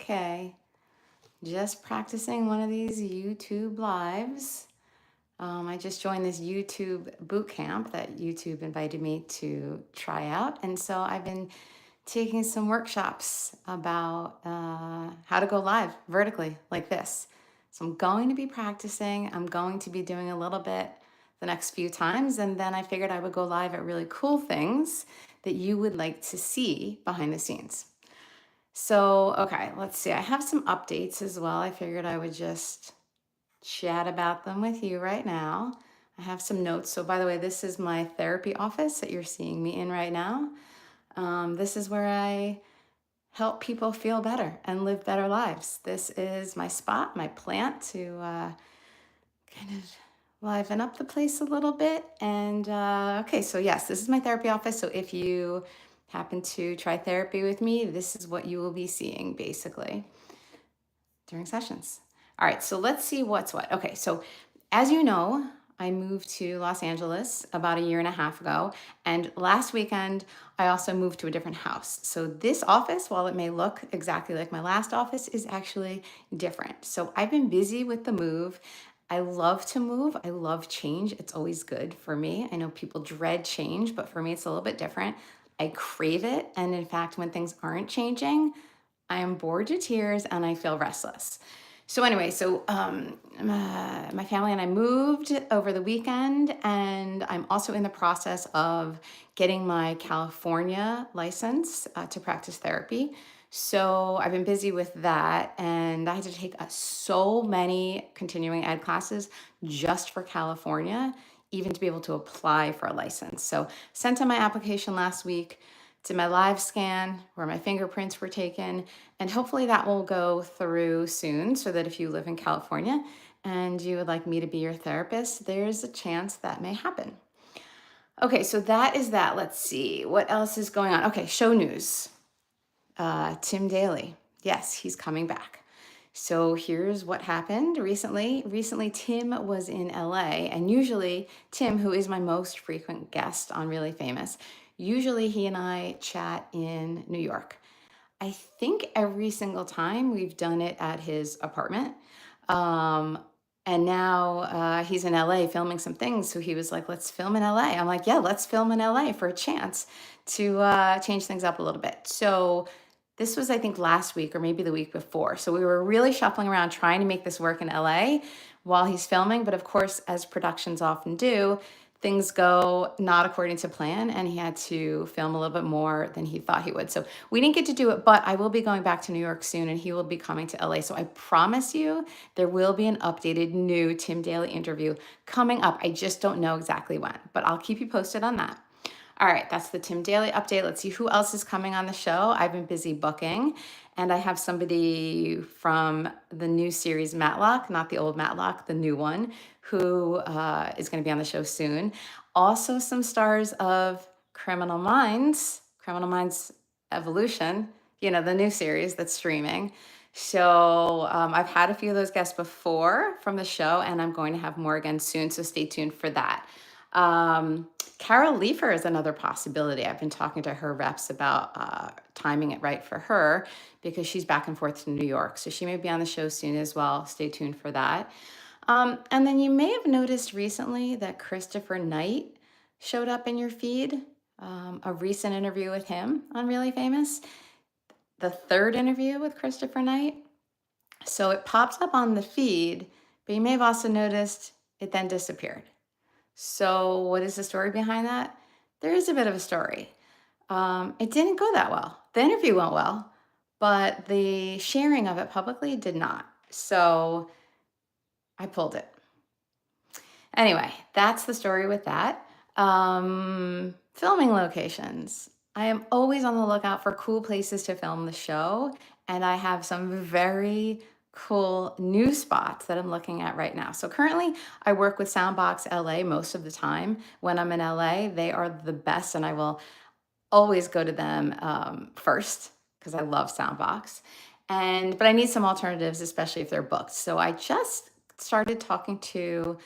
Okay, just practicing one of these YouTube lives. I just joined this YouTube boot camp that YouTube invited me to try out. And so I've been taking some workshops about how to go live vertically like this. So I'm going to be practicing. I'm going to be doing a little bit the next few times. And then I figured I would go live at really cool things that you would like to see behind the scenes. So, okay, let's see. I have some updates as well. I figured I would just chat about them with you right now. I have some notes. So, by the way, this is my therapy office that you're seeing me in right now. This is where I help people feel better and live better lives. This is my spot, my plant to kind of liven up the place a little bit. And okay, so yes, this is my therapy office. So if you happen to try therapy with me, this is what you will be seeing basically during sessions. All right, so let's see what's what. Okay, so as you know, I moved to Los Angeles about a year and a half ago. And last weekend, I also moved to a different house. So this office, while it may look exactly like my last office, is actually different. So I've been busy with the move. I love to move. I love change. It's always good for me. I know people dread change, but for me, it's a little bit different. I crave it. And in fact, when things aren't changing, I am bored to tears and I feel restless. So anyway, my family and I moved over the weekend, and I'm also in the process of getting my California license to practice therapy. So I've been busy with that, and I had to take so many continuing ed classes just for California, even to be able to apply for a license. So sent in my application last week to my live scan where my fingerprints were taken. And hopefully that will go through soon so that if you live in California and you would like me to be your therapist, there's a chance that may happen. Okay, so that is that. Let's see. What else is going on? Okay, show news. Tim Daly. Yes, he's coming back. So here's what happened recently. Recently, Tim was in LA, and usually Tim, who is my most frequent guest on Really Famous, usually he and I chat in New York. I think every single time we've done it at his apartment. Um, and now he's in LA filming some things. So he was like, let's film in LA. I'm like, yeah, let's film in LA for a chance to change things up a little bit. So this was, I think, last week or maybe the week before. So we were really shuffling around trying to make this work in LA while he's filming. But of course, as productions often do, things go not according to plan, and he had to film a little bit more than he thought he would. So we didn't get to do it, but I will be going back to New York soon, and he will be coming to LA. So I promise you there will be an updated new Tim Daly interview coming up. I just don't know exactly when, but I'll keep you posted on that. All right, that's the Tim Daly update. Let's see who else is coming on the show. I've been busy booking, and I have somebody from the new series Matlock, not the old Matlock, the new one, who is going to be on the show soon. Also, some stars of Criminal Minds Evolution, you know, the new series that's streaming. So I've had a few of those guests before from the show, and I'm going to have more again soon. So stay tuned for that. Carol Leifer is another possibility. I've been talking to her reps about timing it right for her because she's back and forth to New York. So she may be on the show soon as well. Stay tuned for that. And then you may have noticed recently that Christopher Knight showed up in your feed. A recent interview with him on Really Famous. The third interview with Christopher Knight. So it pops up on the feed, but you may have also noticed it then disappeared. So what is the story behind that? There is a bit of a story. It didn't go that well. The interview went well, but the sharing of it publicly did not. So I pulled it. Anyway, that's the story with that. Filming locations. I am always on the lookout for cool places to film the show, and I have some very cool new spots that I'm looking at right now. So currently I work with Soundbox LA most of the time. When I'm in LA, they are the best, and I will always go to them first because I love Soundbox. But I need some alternatives, especially if they're booked. So I just started talking to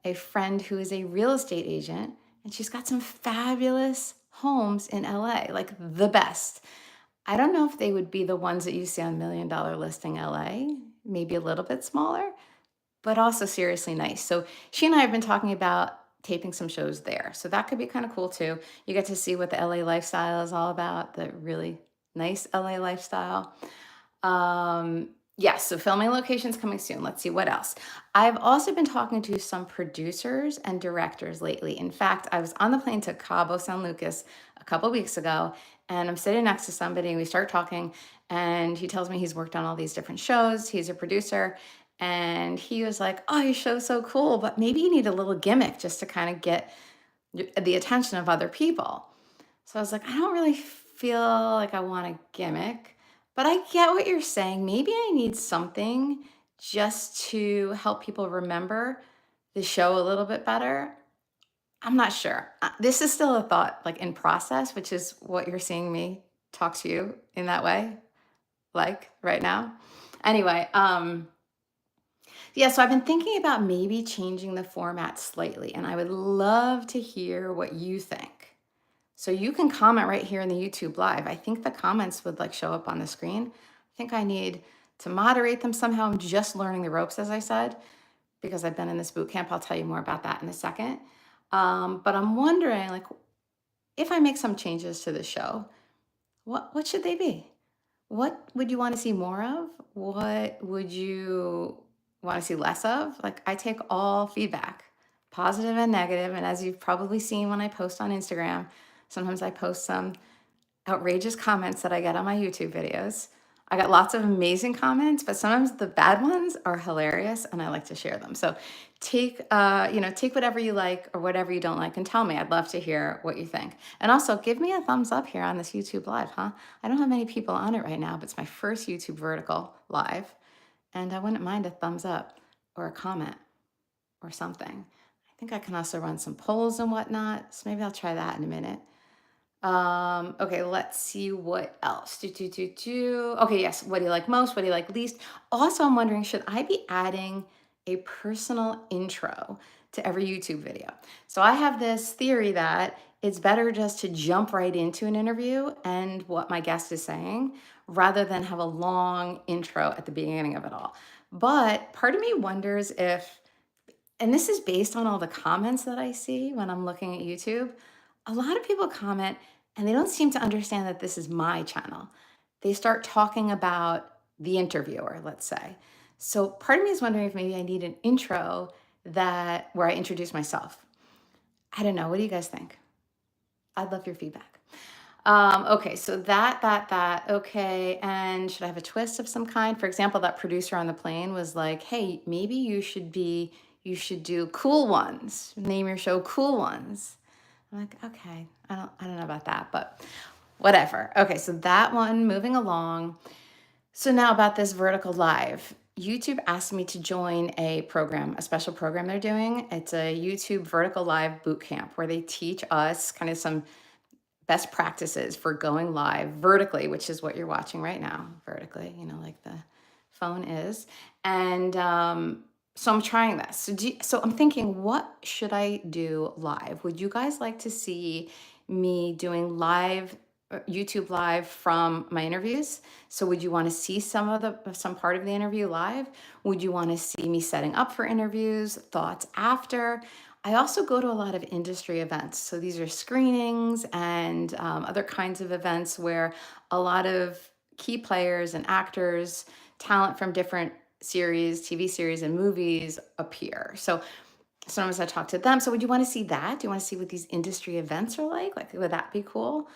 a friend who is a real estate agent, and she's got some fabulous homes in LA, like the best. I don't know if they would be the ones that you see on Million Dollar Listing LA, maybe a little bit smaller, but also seriously nice. So she and I have been talking about taping some shows there. So that could be kind of cool too. You get to see what the LA lifestyle is all about, the really nice LA lifestyle. Yes, so filming locations coming soon. Let's see what else. I've also been talking to some producers and directors lately. In fact, I was on the plane to Cabo San Lucas a couple weeks ago, and I'm sitting next to somebody, and we start talking, and he tells me he's worked on all these different shows. He's a producer, and he was like, "Oh, your show's so cool, but maybe you need a little gimmick just to kind of get the attention of other people." So I was like, I don't really feel like I want a gimmick, but I get what you're saying. Maybe I need something just to help people remember the show a little bit better. I'm not sure. This is still a thought, like in process, which is what you're seeing me talk to you in that way, like right now. Anyway, yeah, so I've been thinking about maybe changing the format slightly, and I would love to hear what you think. So you can comment right here in the YouTube live. I think the comments would like show up on the screen. I think I need to moderate them somehow. I'm just learning the ropes, as I said, because I've been in this boot camp. I'll tell you more about that in a second. But I'm wondering, like, if I make some changes to the show, what should they be? What would you want to see more of? What would you want to see less of? Like, I take all feedback, positive and negative. And as you've probably seen when I post on Instagram, sometimes I post some outrageous comments that I get on my YouTube videos. I got lots of amazing comments, but sometimes the bad ones are hilarious and I like to share them. So take whatever you like or whatever you don't like and tell me. I'd love to hear what you think. And also give me a thumbs up here on this YouTube live, huh? I don't have many people on it right now, but it's my first YouTube vertical live. And I wouldn't mind a thumbs up or a comment or something. I think I can also run some polls and whatnot. So maybe I'll try that in a minute. Okay, let's see what else. Okay, yes. What do you like most? What do you like least? Also, I'm wondering, should I be adding a personal intro to every YouTube video? So I have this theory that it's better just to jump right into an interview and what my guest is saying rather than have a long intro at the beginning of it all. But part of me wonders if, and this is based on all the comments that I see when I'm looking at YouTube, a lot of people comment and they don't seem to understand that this is my channel. They start talking about the interviewer, let's say. So part of me is wondering if maybe I need an intro that where I introduce myself. I don't know. What do you guys think? I'd love your feedback. Okay, so that. Okay, and should I have a twist of some kind? For example, that producer on the plane was like, "Hey, maybe you should do Cool Ones. Name your show Cool Ones." I'm like, okay, I don't know about that, but whatever. Okay, so that one, moving along. So now about this vertical live. YouTube asked me to join a program, a special program they're doing. It's a YouTube vertical live boot camp where they teach us kind of some best practices for going live vertically, which is what you're watching right now, vertically, like the phone is. And so I'm trying this. So I'm thinking, what should I do live? Would you guys like to see me doing live YouTube live from my interviews? So would you want to see some part of the interview live? Would you want to see me setting up for interviews, thoughts after? I also go to a lot of industry events. So these are screenings and other kinds of events where a lot of key players and actors, talent from different series, TV series, and movies appear. So sometimes I talk to them. So would you want to see that? Do you want to see what these industry events are like? Like, would that be cool?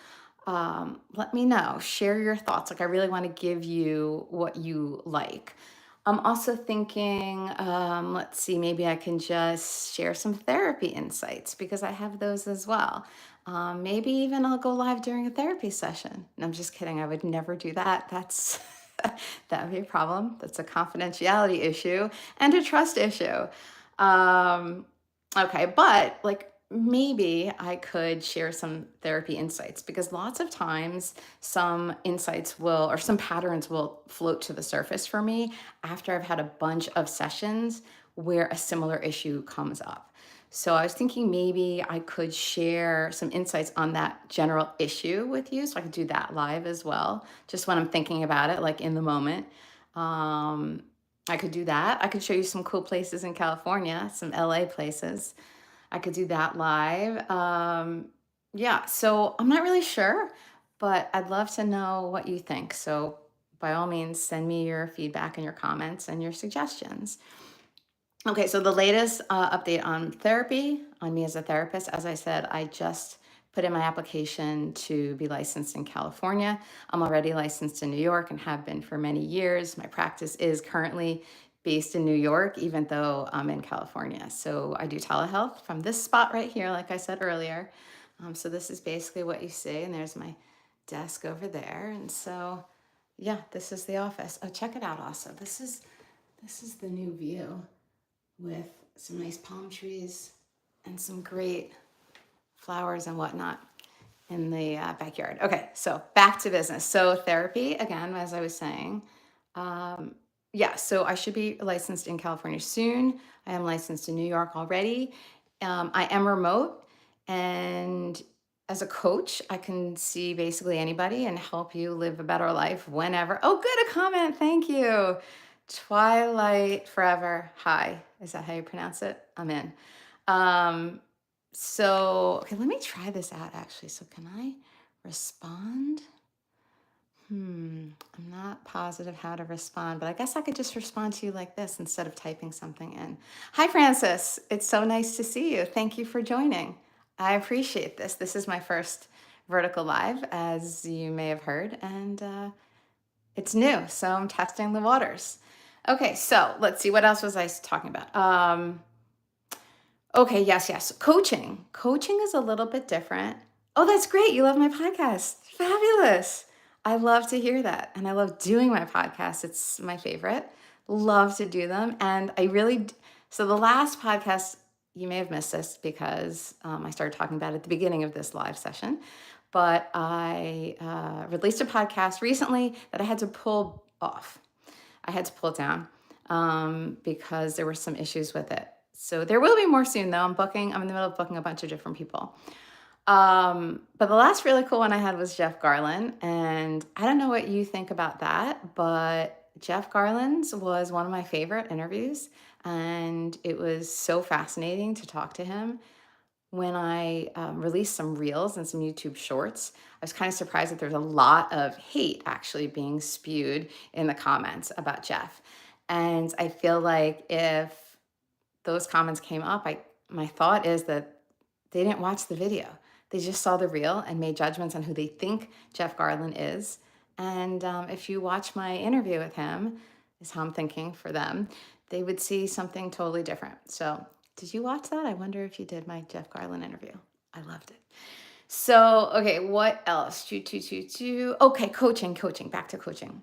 Let me know. Share your thoughts. Like, I really want to give you what you like. I'm also thinking, let's see, maybe I can just share some therapy insights because I have those as well. Maybe even I'll go live during a therapy session. No, I'm just kidding. I would never do that. That would be a problem. That's a confidentiality issue and a trust issue. Okay, but like maybe I could share some therapy insights because lots of times some insights will or some patterns will float to the surface for me after I've had a bunch of sessions where a similar issue comes up. So I was thinking maybe I could share some insights on that general issue with you. So I could do that live as well, just when I'm thinking about it, like in the moment. Um, I could do that. I could show you some cool places in California, some LA places. I could do that live. Yeah, so I'm not really sure, but I'd love to know what you think. So by all means, send me your feedback and your comments and your suggestions. Okay, so the latest update on therapy, on me as a therapist, as I said, I just put in my application to be licensed in California. I'm already licensed in New York and have been for many years. My practice is currently based in New York, even though I'm in California. So I do telehealth from this spot right here, like I said earlier. So this is basically what you see, and there's my desk over there. And so, yeah, this is the office. Oh, check it out also. This is the new view with some nice palm trees and some great flowers and whatnot in the backyard. Okay, so back to business. So therapy, again, as I was saying, yeah, so I should be licensed in California soon. I am licensed in New York already. I am remote, and as a coach, I can see basically anybody and help you live a better life whenever. Oh, good, a comment. Thank you. Twilight Forever. Hi. Is that how you pronounce it? I'm in. Um, okay, let me try this out actually. So, can I respond? I'm not positive how to respond, but I guess I could just respond to you like this instead of typing something in. Hi, Francis. It's so nice to see you. Thank you for joining. I appreciate this. This is my first vertical live, as you may have heard, and it's new, so I'm testing the waters. Okay, so let's see. What else was I talking about? Okay, yes. Coaching is a little bit different. Oh, that's great. You love my podcast. Fabulous. I love to hear that. And I love doing my podcast. It's my favorite. Love to do them. And so the last podcast, you may have missed this because I started talking about it at the beginning of this live session. But I released a podcast recently that I had to pull off. I had to pull it down because there were some issues with it. So there will be more soon, though. I'm in the middle of booking a bunch of different people. But the last really cool one I had was Jeff Garlin. And I don't know what you think about that, but Jeff Garland's was one of my favorite interviews. And it was so fascinating to talk to him. When I released some reels and some YouTube shorts, I was kind of surprised that there's a lot of hate actually being spewed in the comments about Jeff. And I feel like if those comments came up, my thought is that they didn't watch the video. They just saw the reel and made judgments on who they think Jeff Garlin is. And if you watch my interview with him, is how I'm thinking for them, they would see something totally different. So did you watch that? I wonder if you did my Jeff Garlin interview. I loved it. So, okay, what else? Okay, coaching, back to coaching.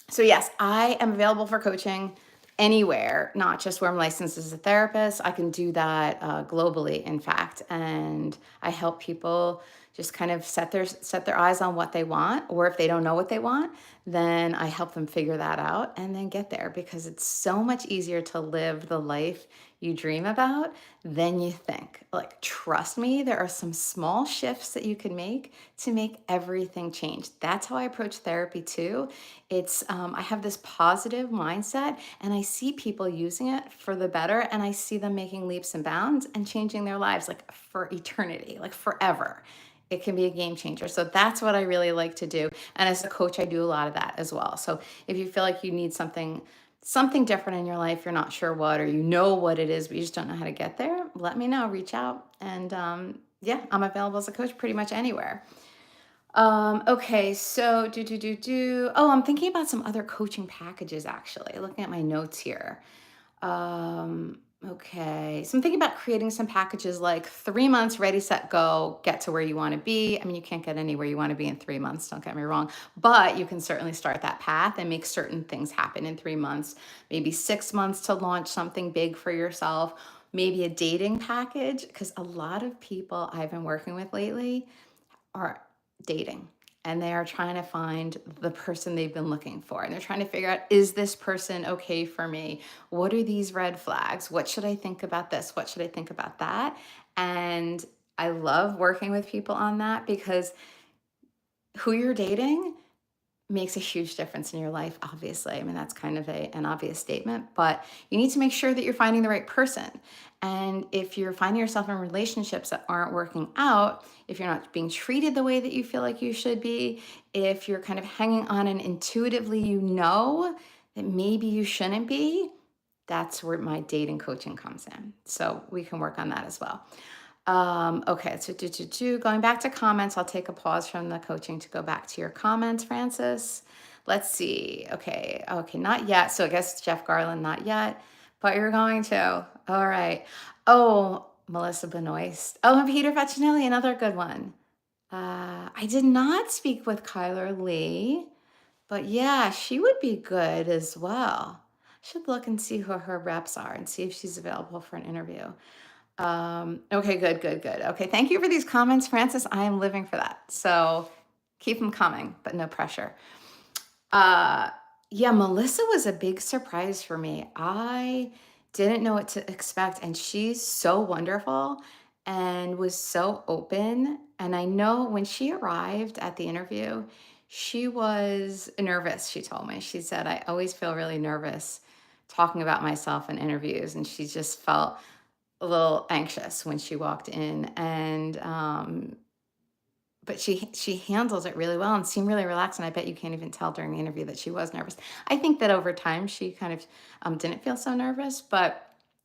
So yes, I am available for coaching anywhere, not just where I'm licensed as a therapist. I can do that globally, in fact, and I help people just kind of set their eyes on what they want, or if they don't know what they want, then I help them figure that out and then get there, because it's so much easier to live the life you dream about than you think. Like, trust me, there are some small shifts that you can make to make everything change. That's how I approach therapy too. I have this positive mindset, and I see people using it for the better, and I see them making leaps and bounds and changing their lives like for eternity, like forever. It can be a game changer. So that's what I really like to do. And as a coach, I do a lot of that as well. So if you feel like you need something different in your life, you're not sure what, or you know what it is, but you just don't know how to get there, let me know, reach out. And yeah, I'm available as a coach pretty much anywhere. Okay, so Oh, I'm thinking about some other coaching packages actually, looking at my notes here. Okay, so I'm thinking about creating some packages like 3 months, ready, set, go, get to where you want to be. I mean, you can't get anywhere you want to be in 3 months, don't get me wrong, but you can certainly start that path and make certain things happen in 3 months, maybe 6 months to launch something big for yourself, maybe a dating package, because a lot of people I've been working with lately are dating. and they are trying to find the person they've been looking for. And they're trying to figure out, is this person okay for me? What are these red flags? What should I think about this? What should I think about that? And I love working with people on that because who you're dating makes a huge difference in your life, obviously. I mean, that's kind of an obvious statement, but you need to make sure that you're finding the right person. And if you're finding yourself in relationships that aren't working out, if you're not being treated the way that you feel like you should be, if you're kind of hanging on and intuitively you know that maybe you shouldn't be, that's where my dating coaching comes in. So we can work on that as well. Okay, so going back to comments, I'll take a pause from the coaching to go back to your comments, Francis. Let's see. Okay, not yet. So I guess Jeff Garland, not yet, but you're going to. All right. Oh, Melissa Benoist. Oh, and Peter Facinelli, another good one. I did not speak with Kyler Lee, but yeah, she would be good as well. Should look and see who her reps are and see if she's available for an interview. Okay, good. Okay, thank you for these comments, Francis. I am living for that. So keep them coming, but no pressure. Yeah, Melissa was a big surprise for me. I didn't know what to expect, and she's so wonderful and was so open. And I know when she arrived at the interview, she was nervous. She told me, she said, I always feel really nervous talking about myself in interviews. And she just felt a little anxious when she walked in, and but she handles it really well and seemed really relaxed, and I bet you can't even tell during the interview that she was nervous. I think that over time she kind of didn't feel so nervous,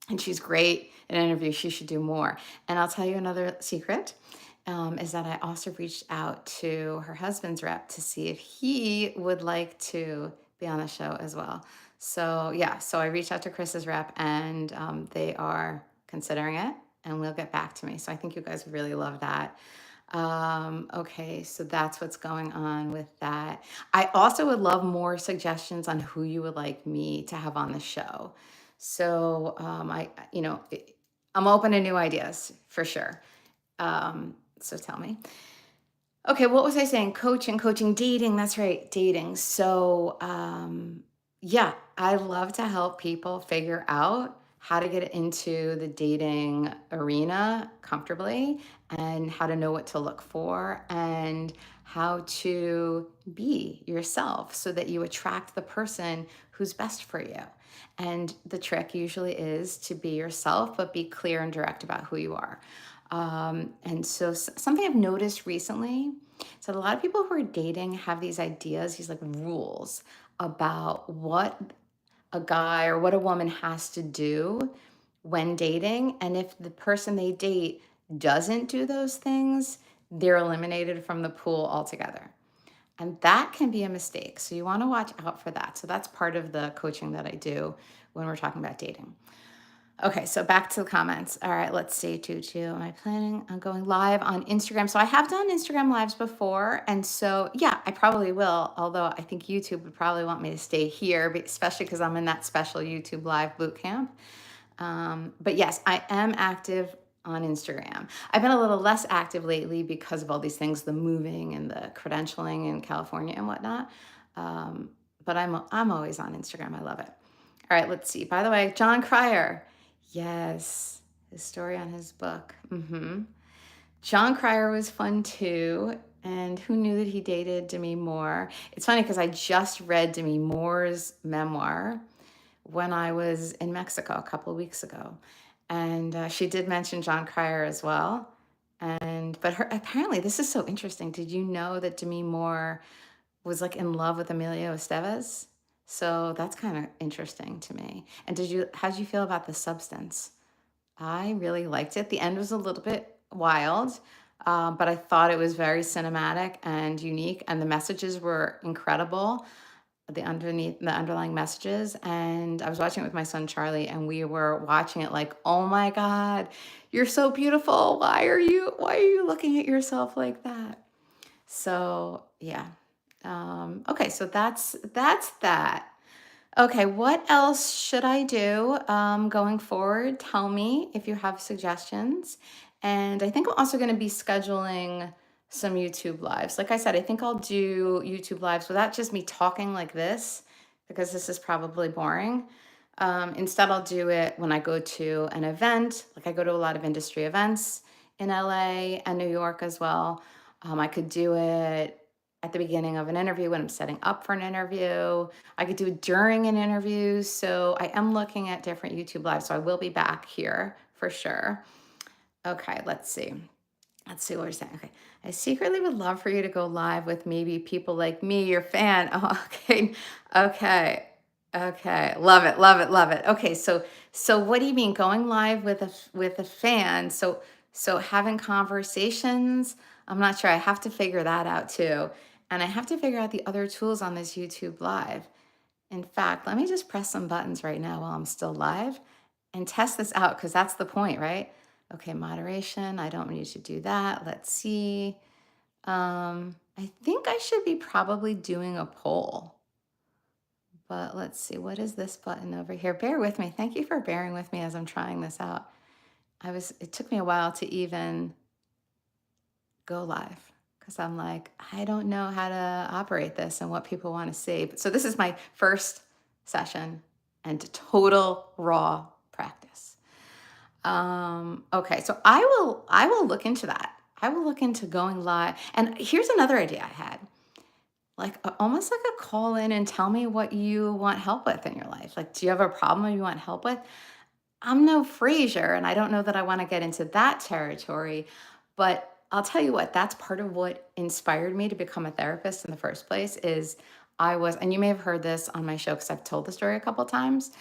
and she's great in interviews. She should do more. And I'll tell you another secret, is that I also reached out to her husband's rep to see if he would like to be on the show as well. So yeah, so I reached out to Chris's rep, and they are considering it, and will get back to me. So I think you guys would really love that. Okay, so that's what's going on with that. I also would love more suggestions on who you would like me to have on the show. So I'm open to new ideas for sure. So tell me. Okay, what was I saying? Coaching, dating. That's right, dating. So, yeah, I love to help people figure out how to get into the dating arena comfortably, and how to know what to look for, and how to be yourself so that you attract the person who's best for you. And the trick usually is to be yourself, but be clear and direct about who you are. And so something I've noticed recently is that a lot of people who are dating have these ideas, these like rules about what a guy or what a woman has to do when dating. And if the person they date doesn't do those things, they're eliminated from the pool altogether. And that can be a mistake. So you want to watch out for that. So that's part of the coaching that I do when we're talking about dating. Okay, so back to the comments. All right, let's see. Am I planning on going live on Instagram? So I have done Instagram lives before. And so, yeah, I probably will. Although I think YouTube would probably want me to stay here, especially because I'm in that special YouTube live boot camp. But yes, I am active on Instagram. I've been a little less active lately because of all these things, the moving and the credentialing in California and whatnot. But I'm always on Instagram. I love it. All right, let's see. By the way, John Cryer. Yes, his story on his book. John Cryer was fun too. And who knew that he dated Demi Moore? It's funny because I just read Demi Moore's memoir when I was in Mexico a couple of weeks ago. And she did mention John Cryer as well. But apparently, this is so interesting. Did you know that Demi Moore was like in love with Emilio Estevez? So that's kind of interesting to me. And how did you feel about The Substance? I really liked it. The end was a little bit wild, but I thought it was very cinematic and unique, and the messages were incredible. The underlying messages. And I was watching it with my son Charlie, and we were watching it like, oh my God, you're so beautiful. Why are you looking at yourself like that? So yeah. Okay, so that's that. Okay, what else should I do going forward? Tell me if you have suggestions. And I think I'm also going to be scheduling some YouTube lives. Like I said, I think I'll do YouTube lives without just me talking like this, because this is probably boring. Instead, I'll do it when I go to an event. Like I go to a lot of industry events in LA and New York as well. I could do it at the beginning of an interview when I'm setting up for an interview. I could do it during an interview. So I am looking at different YouTube lives. So I will be back here for sure. Okay, let's see. Let's see what we're saying. Okay. I secretly would love for you to go live with maybe people like me, your fan. Oh, okay. Okay. Okay. Love it. Love it. Love it. Okay. So what do you mean going live with a fan? So having conversations, I'm not sure. I have to figure that out too. And I have to figure out the other tools on this YouTube live. In fact, let me just press some buttons right now while I'm still live and test this out, because that's the point, right? Okay, moderation. I don't need to do that. Let's see. I think I should be probably doing a poll, but let's see. What is this button over here? Bear with me. Thank you for bearing with me as I'm trying this out. It took me a while to even go live, because I'm like, I don't know how to operate this and what people want to see. So this is my first session and total raw practice. Okay, so I will look into that. I will look into going live. And here's another idea I had. Like almost like a call in and tell me what you want help with in your life. Like, do you have a problem you want help with? I'm no Frasier, and I don't know that I want to get into that territory, but I'll tell you what, that's part of what inspired me to become a therapist in the first place. Is I was, and you may have heard this on my show because I've told the story a couple of times,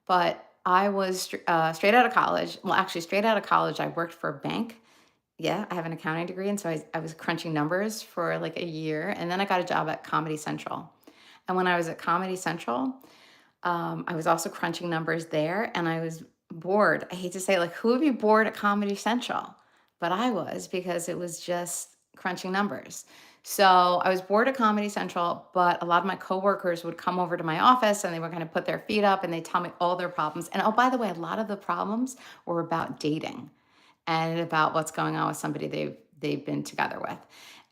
but I was straight out of college. Well, actually, straight out of college, I worked for a bank. Yeah, I have an accounting degree, and so I was crunching numbers for like a year, and then I got a job at Comedy Central. And when I was at Comedy Central, I was also crunching numbers there, and I was bored. I hate to say, like, who would be bored at Comedy Central? But I was, because it was just crunching numbers. So I was bored at Comedy Central, but a lot of my coworkers would come over to my office and they were going to put their feet up and they tell me all their problems. And oh, by the way, a lot of the problems were about dating and about what's going on with somebody they've been together with.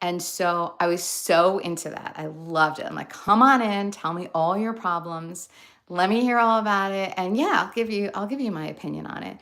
And so I was so into that. I loved it. I'm like, come on in, tell me all your problems. Let me hear all about it. And yeah, I'll give you my opinion on it.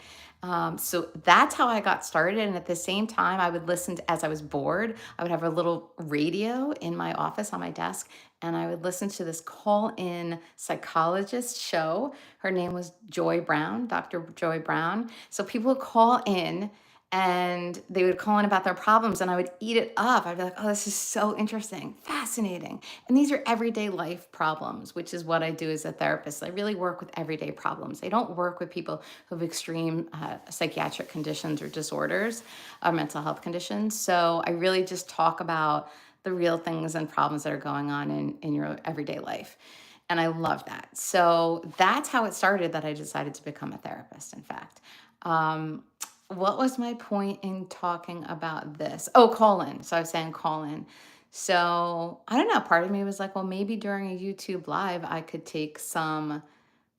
So that's how I got started. And at the same time, I would listen to, as I was bored, I would have a little radio in my office on my desk, and I would listen to this call-in psychologist show. Her name was Joy Brown, Dr. Joy Brown. So people would call in and they would call in about their problems, and I would eat it up. I'd be like, oh, this is so interesting, fascinating. And these are everyday life problems, which is what I do as a therapist. I really work with everyday problems. I don't work with people who have extreme psychiatric conditions or disorders or mental health conditions. So I really just talk about the real things and problems that are going on in your everyday life. And I love that. So that's how it started, that I decided to become a therapist, in fact. What was my point in talking about this? Oh, call in. So I was saying call in. So I don't know. Part of me was like, well, maybe during a YouTube live, I could take some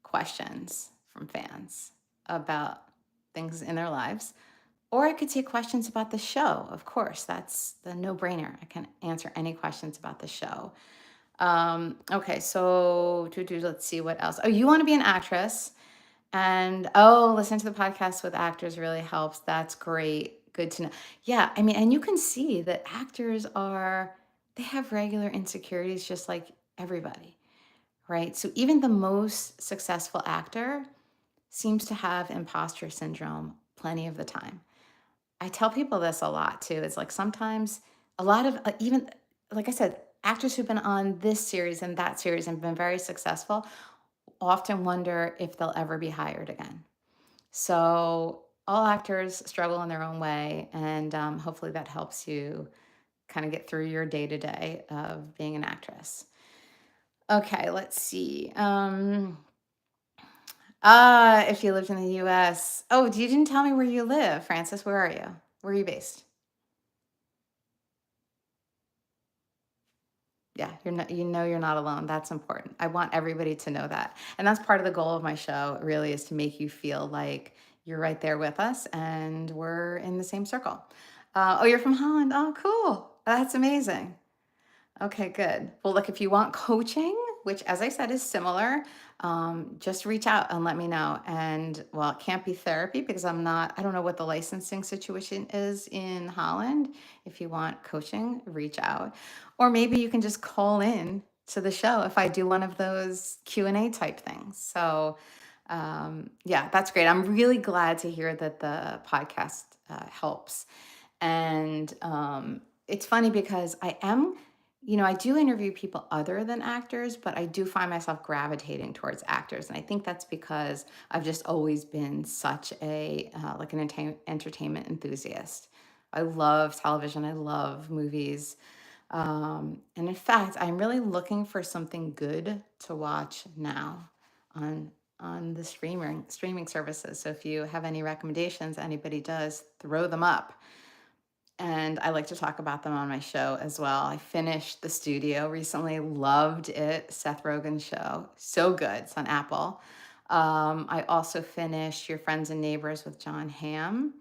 questions from fans about things in their lives. Or I could take questions about the show. Of course, that's the no-brainer. I can answer any questions about the show. Okay, so let's see what else. Oh, you want to be an actress. And oh, listen to the podcast with actors really helps. That's great. Good to know. Yeah, I mean, and you can see that they have regular insecurities just like everybody, right? So even the most successful actor seems to have imposter syndrome plenty of the time. I tell people this a lot too. It's like sometimes a lot of even, like I said, actors who've been on this series and that series and been very successful often wonder if they'll ever be hired again. So all actors struggle in their own way, and hopefully that helps you kind of get through your day to day of being an actress. Okay, let's see. If you lived in the U.S. Oh, you didn't tell me where you live, Francis. Where are you? Where are you based? Yeah, you're not, you're not alone. That's important. I want everybody to know that. And that's part of the goal of my show, really, is to make you feel like you're right there with us and we're in the same circle. Oh, you're from Holland. Oh, cool. That's amazing. Okay, good. Well, look, if you want coaching, which as I said is similar, just reach out and let me know. And well, it can't be therapy because I don't know what the licensing situation is in Holland. If you want coaching, reach out. Or maybe you can just call in to the show if I do one of those Q&A type things. So yeah, that's great. I'm really glad to hear that the podcast helps. And it's funny because I do interview people other than actors, but I do find myself gravitating towards actors. And I think that's because I've just always been such a, like an entertainment enthusiast. I love television. I love movies. And in fact, I'm really looking for something good to watch now on the streaming services. So if you have any recommendations, anybody does, throw them up. And I like to talk about them on my show as well. I finished The Studio recently, loved it. Seth Rogen's show, so good. It's on Apple. I also finished Your Friends and Neighbors with John Hamm,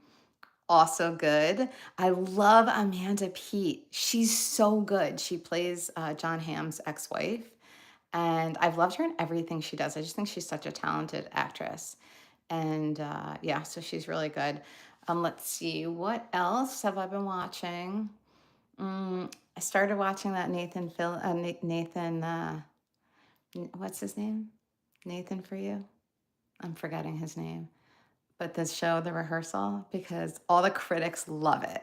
also good. I love Amanda Peet. She's so good. She plays John Hamm's ex-wife, and I've loved her in everything she does. I just think she's such a talented actress. And yeah, so she's really good. Let's see, what else have I been watching? I started watching that what's his name? Nathan for You? I'm forgetting his name. But the show, The Rehearsal, because all the critics love it.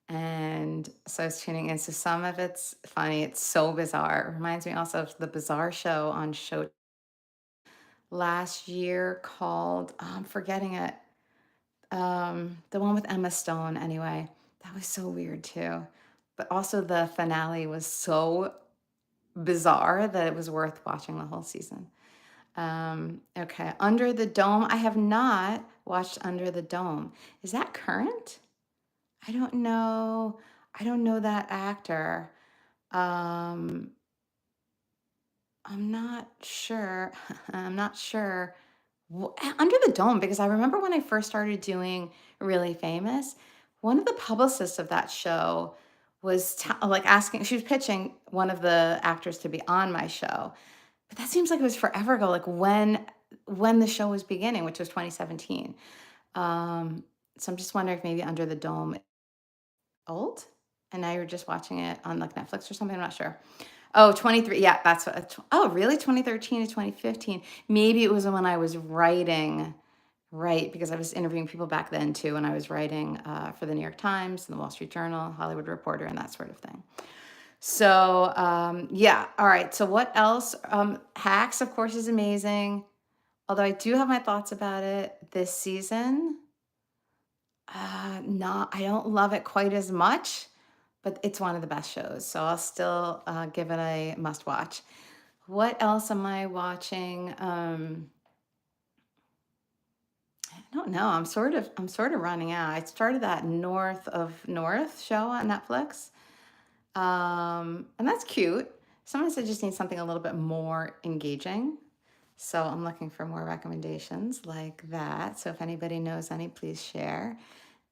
And so I was tuning in. So some of it's funny. It's so bizarre. It reminds me also of the bizarre show on show last year called, I'm forgetting it. The one with Emma Stone, anyway. That was so weird too. But also the finale was so bizarre that it was worth watching the whole season. Okay, Under the Dome. I have not watched Under the Dome. Is that current? I don't know. I don't know that actor. Um, I'm not sure. I'm not sure. Under the Dome, because I remember when I first started doing Really Famous, one of the publicists of that show was like asking, she was pitching one of the actors to be on my show. But that seems like it was forever ago, like when the show was beginning, which was 2017. So I'm just wondering if maybe Under the Dome is old, and now you're just watching it on like Netflix or something. I'm not sure. Oh, 23. Yeah, that's what. Oh, really? 2013 to 2015. Maybe it was when I was writing, right? Because I was interviewing people back then too, and I was writing for the New York Times and the Wall Street Journal, Hollywood Reporter, and that sort of thing. So, yeah. All right. So, what else? Hacks, of course, is amazing. Although I do have my thoughts about it this season. Not, I don't love it quite as much, but it's one of the best shows. So I'll still give it a must watch. What else am I watching? I don't know. I'm sort of running out. I started that North of North show on Netflix. And that's cute. Sometimes I just need something a little bit more engaging. So I'm looking for more recommendations like that. So if anybody knows any, please share.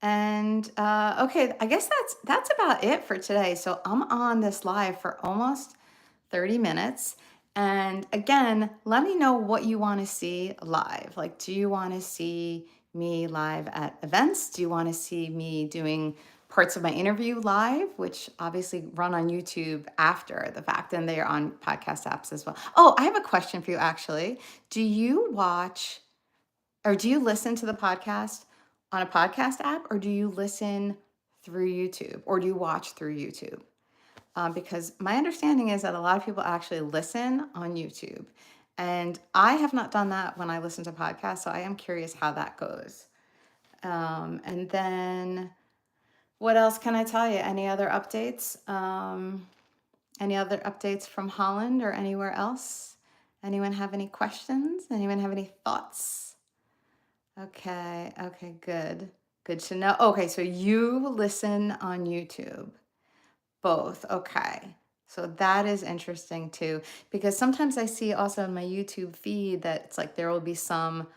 And okay, I guess that's about it for today. So I'm on this live for almost 30 minutes. And again, let me know what you want to see live. Like, do you want to see me live at events? Do you want to see me doing parts of my interview live, which obviously run on YouTube after the fact, and they are on podcast apps as well? Oh, I have a question for you actually. Do you watch or do you listen to the podcast on a podcast app, or do you listen through YouTube, or do you watch through YouTube? Because my understanding is that a lot of people actually listen on YouTube. And I have not done that when I listen to podcasts, so I am curious how that goes. And then what else can I tell you? Any other updates? Any other updates from Holland or anywhere else? Anyone have any questions? Anyone have any thoughts? Okay, good. Good to know. Okay, so you listen on YouTube. Both. Okay. So that is interesting too, because sometimes I see also in my YouTube feed that it's like there will be some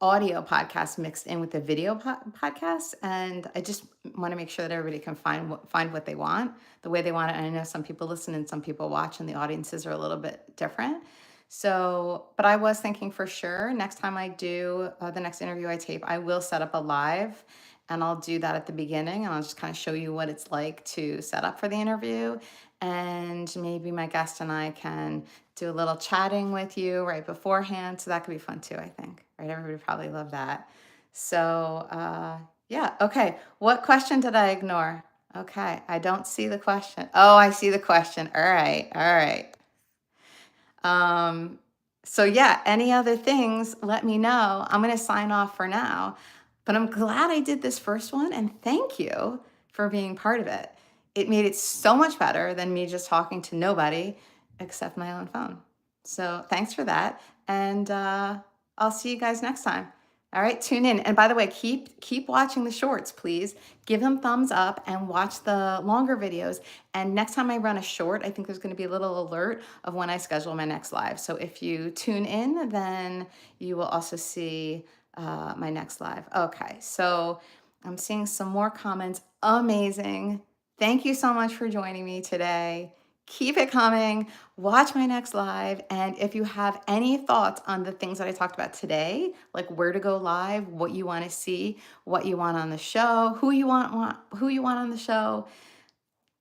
audio podcast mixed in with the video podcast, and I just want to make sure that everybody can find what they want, the way they want it. And I know some people listen and some people watch, and the audiences are a little bit different. So, but I was thinking for sure next time I do the next interview I tape, I will set up a live, and I'll do that at the beginning, and I'll just kind of show you what it's like to set up for the interview. And maybe my guest and I can do a little chatting with you right beforehand. So that could be fun too, I think. Right? Everybody would probably love that. So, yeah. Okay. What question did I ignore? Okay. I don't see the question. Oh, I see the question. All right. All right. So yeah, any other things, let me know. I'm going to sign off for now, but I'm glad I did this first one, and thank you for being part of it. It made it so much better than me just talking to nobody except my own phone. So thanks for that. And I'll see you guys next time. All right, tune in. And by the way, keep watching the shorts, please. Give them thumbs up and watch the longer videos. And next time I run a short, I think there's going to be a little alert of when I schedule my next live. So if you tune in, then you will also see my next live. Okay, so I'm seeing some more comments. Amazing. Thank you so much for joining me today. Keep it coming. Watch my next live. And if you have any thoughts on the things that I talked about today, like where to go live, what you want to see, what you want on the show, who you want on the show,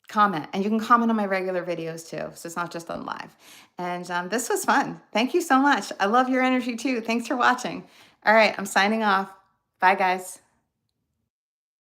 comment. And you can comment on my regular videos too. So it's not just on live. And this was fun. Thank you so much. I love your energy too. Thanks for watching. All right, I'm signing off. Bye, guys.